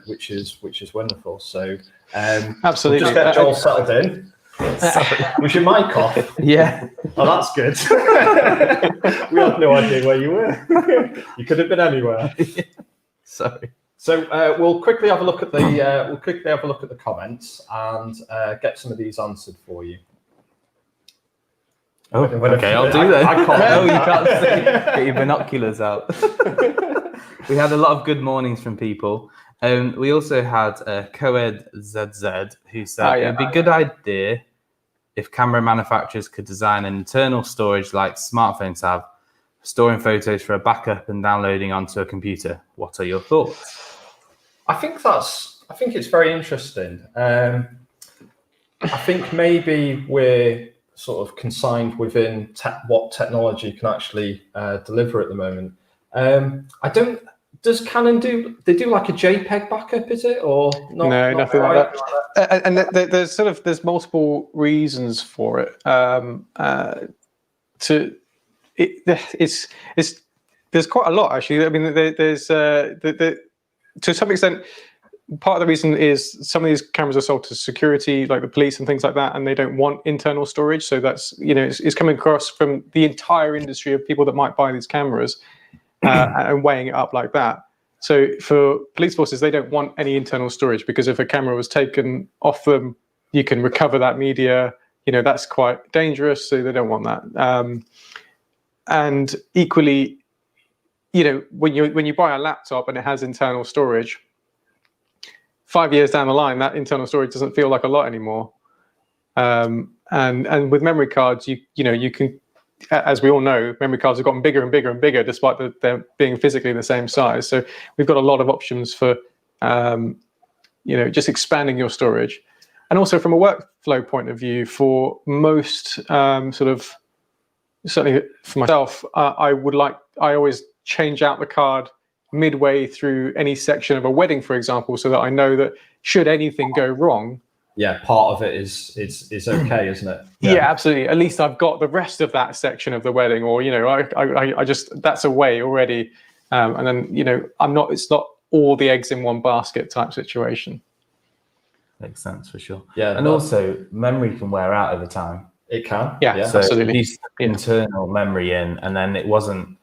which is wonderful. So absolutely, we'll just get Joel settled in. Sorry. Was your mic off? Yeah. Oh, that's good. We had no idea where you were. You could have been anywhere. Sorry. So we'll quickly have a look at the comments and get some of these answered for you. Oh, okay, I'll do that. I can't. No, you can't see. Get your binoculars out. We had a lot of good mornings from people. We also had Coed ZZ who said it'd be a good idea if camera manufacturers could design an internal storage like smartphones have, storing photos for a backup and downloading onto a computer. What are your thoughts? I think it's very interesting. I think maybe we're sort of consigned within what technology can actually deliver at the moment. Does Canon do like a JPEG backup? Is it or not? No, nothing like that. And there's multiple reasons for it. There's quite a lot actually. I mean, there's to some extent. Part of the reason is some of these cameras are sold to security, like the police and things like that, and they don't want internal storage. So that's it's coming across from the entire industry of people that might buy these cameras. And weighing it up like that. So for police forces, they don't want any internal storage because if a camera was taken off them, you can recover that media. That's quite dangerous, so they don't want that. And equally, when you buy a laptop and it has internal storage, 5 years down the line, that internal storage doesn't feel like a lot anymore. And with memory cards, you can. As we all know, memory cards have gotten bigger and bigger and bigger, despite them being physically the same size. So we've got a lot of options for, just expanding your storage, and also from a workflow point of view, for most certainly for myself, I always change out the card midway through any section of a wedding, for example, so that I know that should anything go wrong. Yeah, part of it is okay, isn't it? Yeah, absolutely. At least I've got the rest of that section of the wedding, or I just that's away already, and then it's not all the eggs in one basket type situation. Makes sense for sure. Yeah, and also memory can wear out over time. It can. Yeah, so absolutely. If you stuck internal memory in, and then it wasn't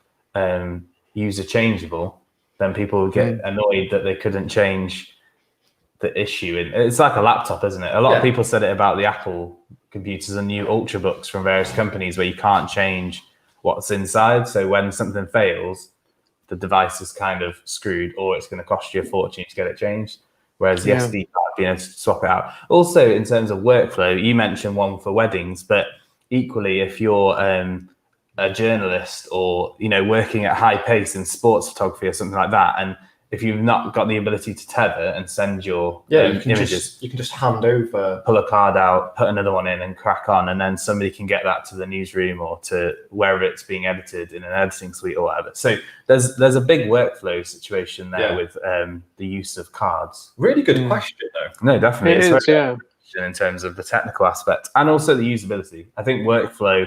user changeable, then people would get annoyed that they couldn't change the issue. It's like a laptop, isn't it? A lot of people said it about the Apple computers and new Ultrabooks from various companies where you can't change what's inside. So when something fails, the device is kind of screwed, or it's going to cost you a fortune to get it changed. Whereas the SD card, being able to swap it out. Also, in terms of workflow, you mentioned one for weddings, but equally, if you're a journalist or working at high pace in sports photography or something like that, and if you've not got the ability to tether and send your images, you can just hand over, pull a card out, put another one in and crack on, and then somebody can get that to the newsroom or to wherever it's being edited in an editing suite or whatever. So there's a big workflow situation there with the use of cards. Really good question though. No, definitely. It is, in terms of the technical aspect and also the usability. I think workflow,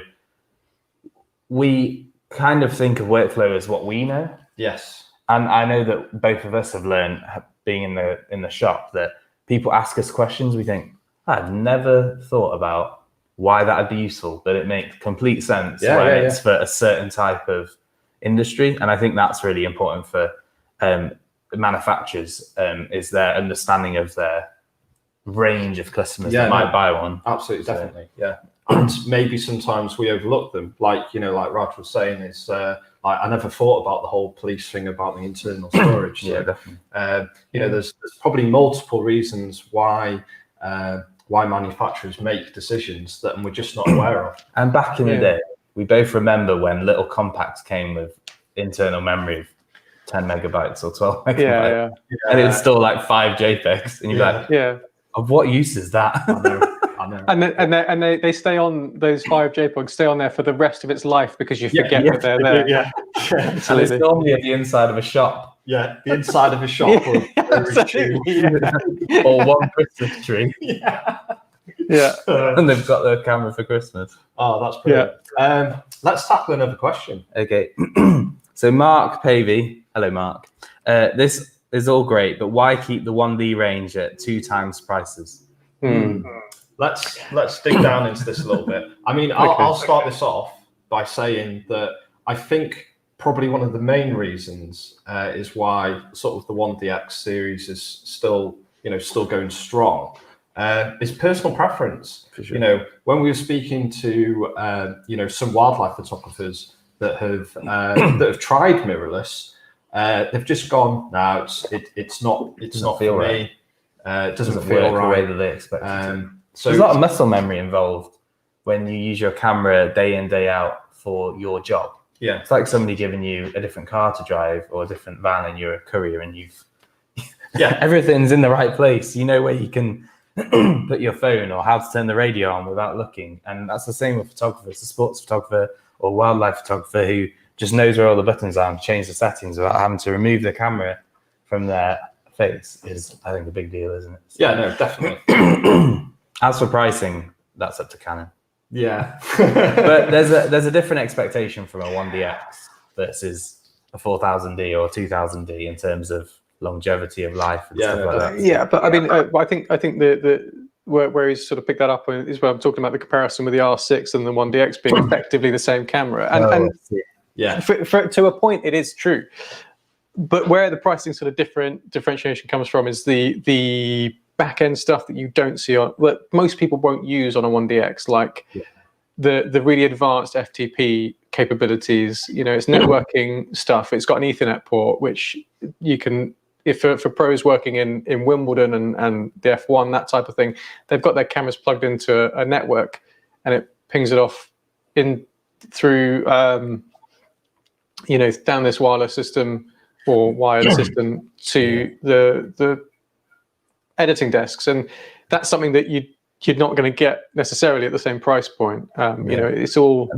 we kind of think of workflow as what we know. Yes. And I know that both of us have learned, being in the shop, that people ask us questions. We think, I've never thought about why that would be useful, but it makes complete sense when it's for a certain type of industry. And I think that's really important for manufacturers, is their understanding of their range of customers that might buy one. Absolutely, definitely, yeah. And maybe sometimes we overlook them, like Raj was saying, is I never thought about the whole police thing about the internal storage. Yeah, definitely. There's probably multiple reasons why manufacturers make decisions that we're just not aware of. And back in the day, we both remember when little compacts came with internal memory of 10 megabytes or 12 megabytes, and it was still like 5 JPEGs, and you're like, of what use is that? I know. And they stay on, those 5 JPEGs stay on there for the rest of its life because you forget that they're there. Yeah. And it's normally at the inside of a shop. Yeah, the inside of a shop or or one Christmas tree. Yeah. And they've got their camera for Christmas. Oh, that's brilliant. Let's tackle another question. Okay. So Mark Pavey, hello Mark. This is all great, but why keep the 1D range at 2 times prices? Let's dig down into this a little bit. I mean, I'll start this off by saying that I think probably one of the main reasons is why sort of the 1DX series is still going strong is personal preference. For sure. When we were speaking to some wildlife photographers that have tried mirrorless, they've just gone, no, it's not for me. It doesn't feel right the way that they expect it to. So there's a lot of muscle memory involved when you use your camera day in, day out for your job. Yeah. It's like somebody giving you a different car to drive or a different van and you're a courier and everything's in the right place. You know where you can put your phone or how to turn the radio on without looking. And that's the same with photographers, a sports photographer or wildlife photographer who just knows where all the buttons are and change the settings without having to remove the camera from their face is, I think, a big deal, isn't it? Yeah, no, definitely. As for pricing, that's up to Canon. Yeah. But there's a different expectation from a 1DX versus a 4000D or 2000D in terms of longevity of life and stuff like that. Yeah, but I mean, I think the where he's sort of picked that up is where I'm talking about the comparison with the R6 and the 1DX being effectively the same camera. And to a point, it is true. But where the pricing sort of differentiation comes from is the back end stuff that you don't see on, well, most people won't use on a 1DX, like the really advanced FTP capabilities. It's networking stuff. It's got an Ethernet port, which you can, if for pros working in Wimbledon and the F1, that type of thing, they've got their cameras plugged into a network, and it pings it off in through down this wireless system or wired system to the editing desks, and that's something that you're not going to get necessarily at the same price point. It's all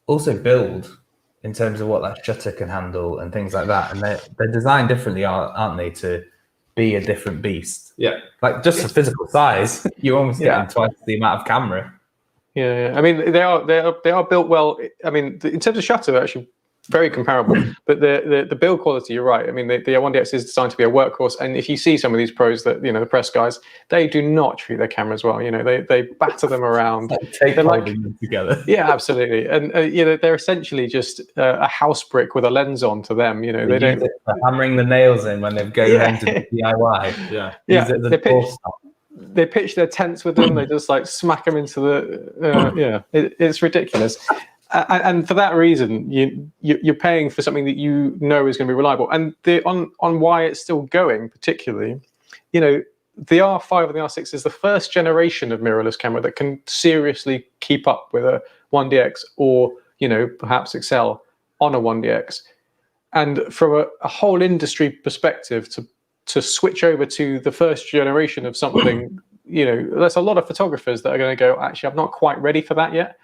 also build in terms of what that shutter can handle and things like that, and they're designed differently, aren't they, to be a different beast? Yeah, like just the physical size, you almost get twice the amount of camera. Yeah. I mean, they are built well. I mean, in terms of shutter, they're actually very comparable, but the build quality, you're right. I mean, the 1DX is designed to be a workhorse, and if you see some of these pros that the press guys, they do not treat their cameras well. They batter them around. They're like them together. Yeah, absolutely, and they're essentially just a house brick with a lens on to them. They don't hammering the nails in when they go home to DIY. They pitch their tents with them. They just like smack them into the. It's ridiculous. And for that reason, you're paying for something that is going to be reliable. And on why it's still going, particularly, the R5 and the R6 is the first generation of mirrorless camera that can seriously keep up with a 1DX or perhaps excel on a 1DX. And from a whole industry perspective, to switch over to the first generation of something, there's a lot of photographers that are going to go, actually, I'm not quite ready for that yet.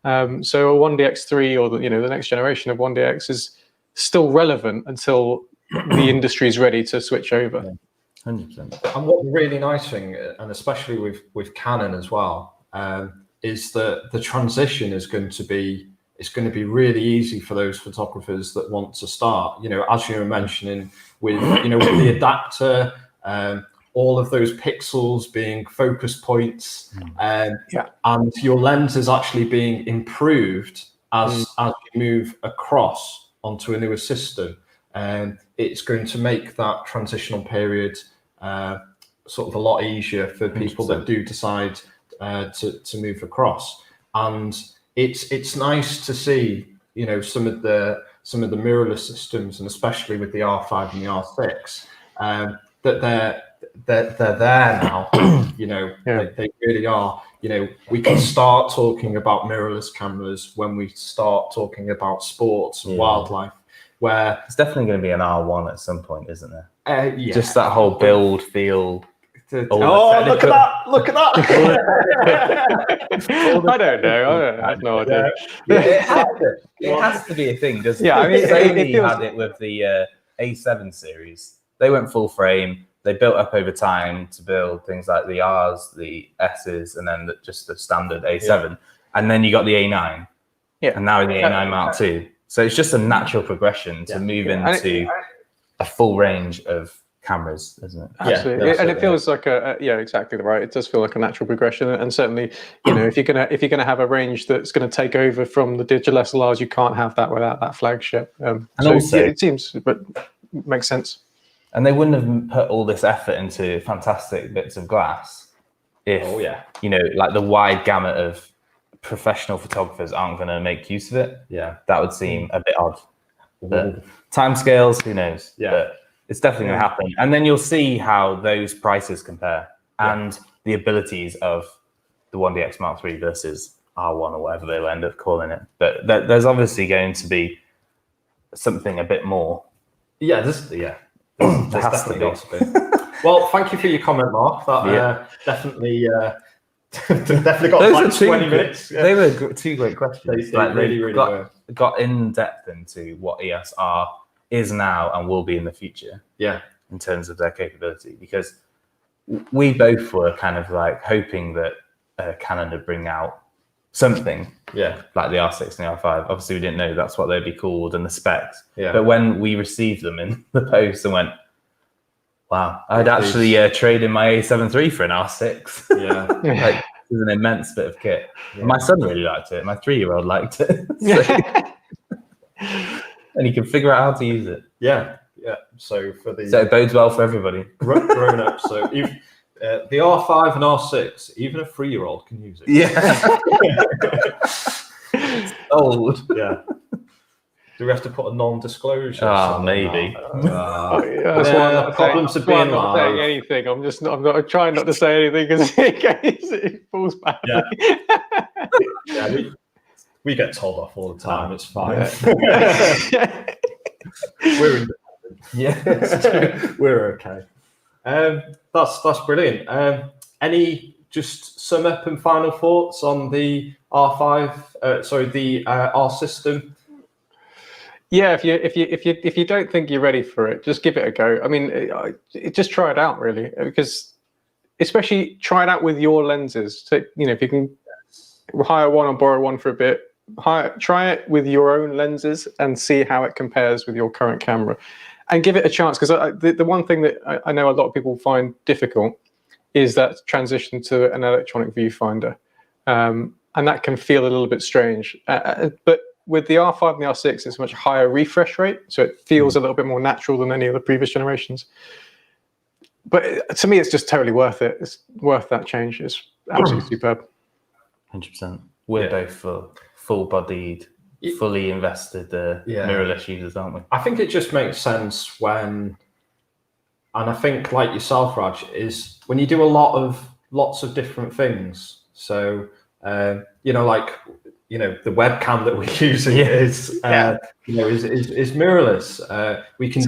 So a 1DX3 or the next generation of 1DX is still relevant until the industry is ready to switch over. 100%. And what the really nice thing, and especially with Canon as well, is that the transition is going to be really easy for those photographers that want to start. You know, as you were mentioning, with with the adapter, all of those pixels being focus points, and your lens is actually being improved as you move across onto a newer system. And it's going to make that transitional period sort of a lot easier for people 100%. that do decide to move across. And it's nice to see, some of the mirrorless systems, and especially with the R5 and the R6, that they're there now. They really are. We can start talking about mirrorless cameras when we start talking about sports and wildlife. Where it's definitely going to be an R1 at some point, isn't there? Just that whole build, feel. Look at that! Look at that! I don't know. I have no idea. It has to be a thing, doesn't it? I mean, Sony had it with the A7 series. They went full frame. They built up over time to build things like the Rs, the S's, and then just the standard A7. And then you got the A9. Yeah. And now the A9 Mark II. So it's just a natural progression to move into a full range of cameras, isn't it? Absolutely. And it feels like exactly right. It does feel like a natural progression. And certainly, if you're gonna have a range that's gonna take over from the digital SLRs, you can't have that without that flagship. And also, it seems, but makes sense. And they wouldn't have put all this effort into fantastic bits of glass if like the wide gamut of professional photographers aren't going to make use of it. That would seem a bit odd. But timescales, who knows? But it's definitely going to happen. And then you'll see how those prices compare and the abilities of the 1DX Mark III versus R1 or whatever they'll end up calling it. But there's obviously going to be something a bit more. There's definitely got to be. Well, thank you for your comment, Mark. That definitely got Those like 20 minutes. They were two great questions. They really got in depth into what EOS R is now and will be in the future. In terms of their capability, because we both were kind of like hoping that Canon would bring out something. Like the R6 and the R5. Obviously, we didn't know that's what they'd be called and the specs. But when we received them in the post and went, wow, I'd actually trade in my A7 III for an R6. Like, it was an immense bit of kit. My son really liked it. My 3-year-old liked it. And he can figure out how to use it. So it bodes well for everybody. Grown up. So if the R5 and R6, even a 3-year-old can use it. It's old. Do we have to put a non-disclosure? Maybe. Problems of being I'm not saying anything. I'm trying not to say anything because in case it falls badly. We get told off all the time. It's fine. We're independent. We're okay. That's brilliant. Any just sum up and final thoughts on the R5? The R system. If you don't think you're ready for it, just give it a go. I mean, just try it out really, because especially try it out with your lenses. So if you can hire one or borrow one for a bit, try it with your own lenses and see how it compares with your current camera, and give it a chance. Because the one thing that I know a lot of people find difficult is that transition to an electronic viewfinder, and that can feel a little bit strange. But with the R5 and the R6, it's a much higher refresh rate, so it feels a little bit more natural than any of the previous generations. But to me, it's just totally worth it. It's worth that change. It's absolutely superb. 100%. We're both full-bodied, fully invested mirrorless users, aren't we? I think it just makes sense and I think like yourself, Raj, is when you do lots of different things. So, the webcam that we're using is mirrorless. We can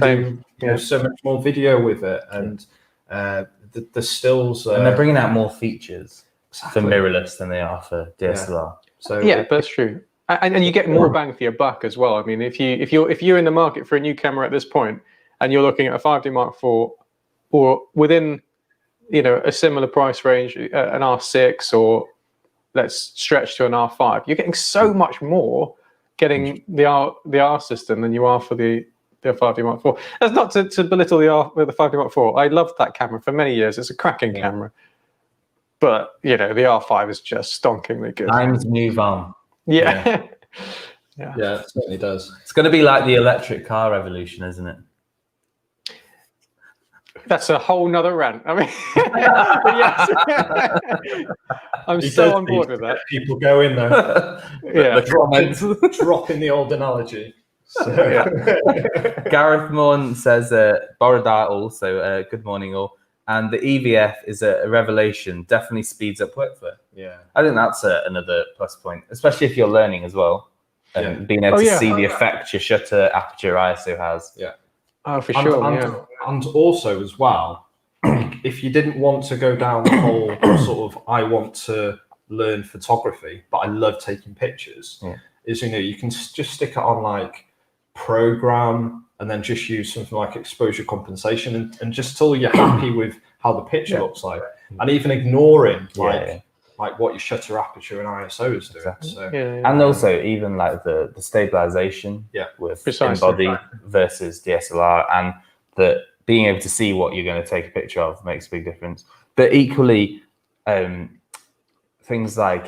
do so much more video with it, and the stills. And they're bringing out more features for mirrorless than they are for DSLR. So that's true. And you get more bang for your buck as well. I mean, if you're in the market for a new camera at this point, and you're looking at a 5D Mark IV or within, a similar price range, an R6, or let's stretch to an R5, you're getting so much more getting the R system than you are for the 5D Mark IV. That's not to belittle the 5D Mark IV. I loved that camera for many years. It's a cracking camera. But, the R5 is just stonkingly good. Times move on. Yeah. Yeah, it certainly does. It's going to be like the electric car revolution, isn't it? That's a whole nother rant. I mean, yes. I'm so on board with that. People go in there. Dropping the old analogy. So. Gareth Morn says, Borodite also, good morning all. And the EVF is a revelation, definitely speeds up workflow. Yeah. I think that's another plus point, especially if you're learning as well. And being able to see the effect your shutter, aperture, ISO has. Yeah. Oh, for sure. And also as well, if you didn't want to go down the whole sort of, I want to learn photography, but I love taking pictures, is, you can just stick it on like program and then just use something like exposure compensation and just till you're happy with how the picture looks like. And even ignoring like what your shutter, aperture and ISO is doing. Exactly. So, and also even like the stabilization with in-body versus DSLR, and the being able to see what you're going to take a picture of makes a big difference. But equally, things like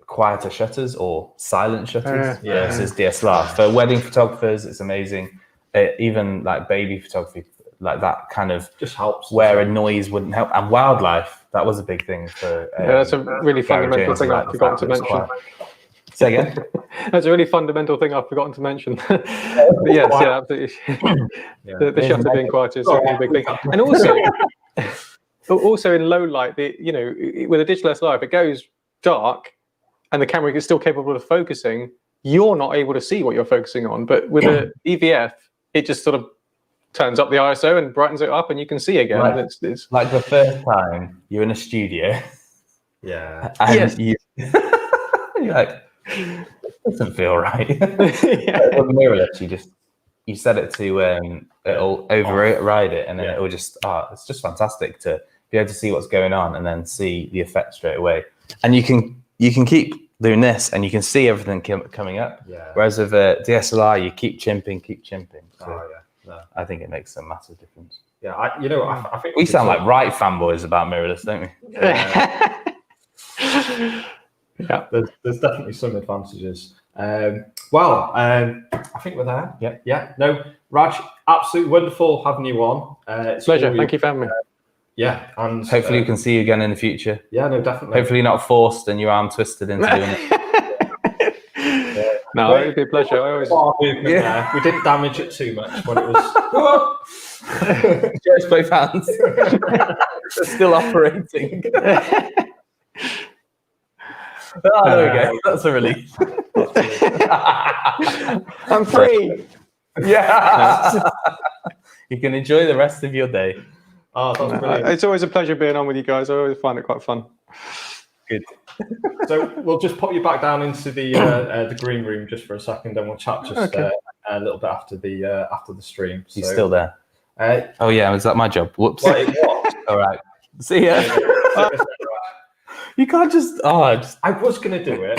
quieter shutters or silent shutters versus DSLR. For wedding photographers, it's amazing. Even like baby photography, like that kind of just helps where a noise wouldn't help. And wildlife, that was a big thing for that's a really fundamental thing I've forgotten to mention. Say again? That's a really fundamental thing I've forgotten to mention. But yes, absolutely. The shutter being quiet is a big thing. And also in low light, with a digital SLR, if it goes dark and the camera is still capable of focusing, you're not able to see what you're focusing on. But with an EVF, it just sort of turns up the ISO and brightens it up, and you can see again. Right. It's like the first time you're in a studio. Yeah. And you're like, it doesn't feel right. On mirrorless, you set it to it'll override it, and then it will just it's just fantastic to be able to see what's going on and then see the effect straight away. And you can keep doing this and you can see everything coming up. Yeah. Whereas with a DSLR, you keep chimping. So No. I think it makes a massive difference. Yeah, I think we sound like right fanboys about mirrorless, don't we? Yeah, there's definitely some advantages. I think we're there. Yeah. No, Raj, absolutely wonderful having you on. It's pleasure. Thank you for having me. And hopefully we can see you again in the future. Yeah, no, definitely. Hopefully not forced and your arm twisted into doing it. No, it'd be a pleasure. We didn't damage it too much when it was. Just both hands. They're still operating. There we go. That's a relief. I'm free. Yeah. You can enjoy the rest of your day. Oh, that's brilliant. It's always a pleasure being on with you guys. I always find it quite fun. Good. So we'll just pop you back down into the green room just for a second, and we'll chat just a little bit after the stream. He's still there. Oh yeah, is that my job? Whoops. Well, it was. All right. See ya. You can't just. I was going to do it,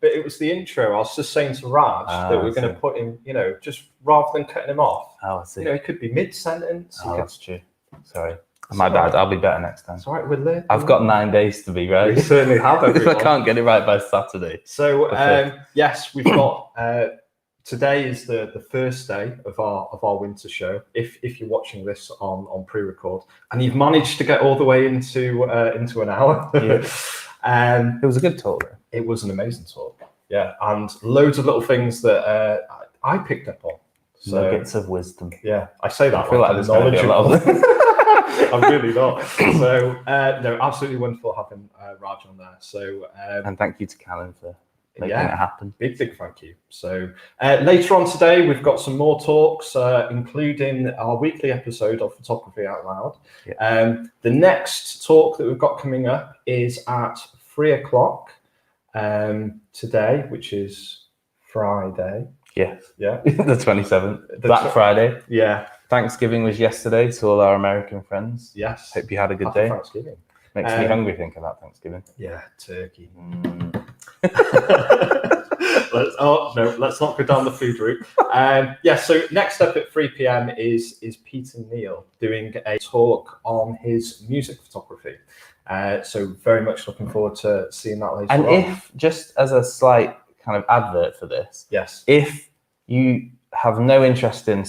but it was the intro. I was just saying to Raj that we're going to put him, just rather than cutting him off. Oh, I see. It could be mid-sentence. That's true. Sorry. My bad. I'll be better next time. It's all right. We're late. I've got 9 days to be right. We certainly have. If I can't get it right by Saturday. So yes, we've got. Today is the first day of our winter show. If you're watching this on pre-record and you've managed to get all the way into an hour, it was a good talk. It was an amazing talk. Yeah, and loads of little things that I picked up on. So, nuggets of wisdom. Yeah, I say that. I feel like there's going to be a lot of them. I'm really not. So no, absolutely wonderful having Raj on there. So and thank you to Callum for making it happen. Big thank you. So later on today, we've got some more talks, including our weekly episode of Photography Out Loud. Yeah. The next talk that we've got coming up is at 3:00 today, which is Friday. Yes. Yeah. The 27th. Black Friday. Yeah. Thanksgiving was yesterday to all our American friends. Yes. Hope you had a good Happy day. Thanksgiving. Makes me hungry thinking about Thanksgiving. Yeah, turkey. Let's not go down the food route. So next up at 3 p.m. is Peter Neal doing a talk on his music photography. So very much looking forward to seeing that later and on. If, just as a slight kind of advert for this, yes, if you have no interest in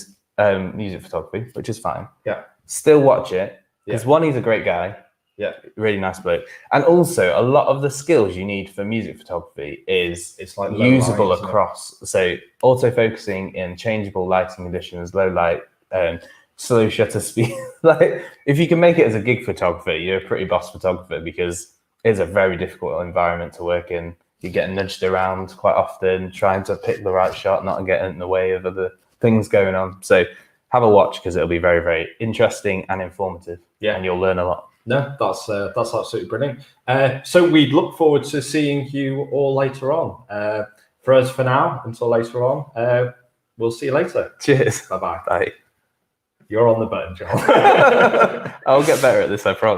music photography, which is fine, still watch it, because one, he's a great guy. Yeah, really nice bloke. And also, a lot of the skills you need for music photography it's like usable across. So auto-focusing in changeable lighting conditions, low light, slow shutter speed. Like, if you can make it as a gig photographer, you're a pretty boss photographer, because it's a very difficult environment to work in. You get nudged around quite often, trying to pick the right shot, not getting in the way of other things going on. So have a watch, because it'll be very, very interesting and informative. Yeah, and you'll learn a lot. No, that's absolutely brilliant. So we look forward to seeing you all later on. For us, for now, until later on, we'll see you later. Cheers. Bye-bye. Bye. You're on the button, John. I'll get better at this, I promise.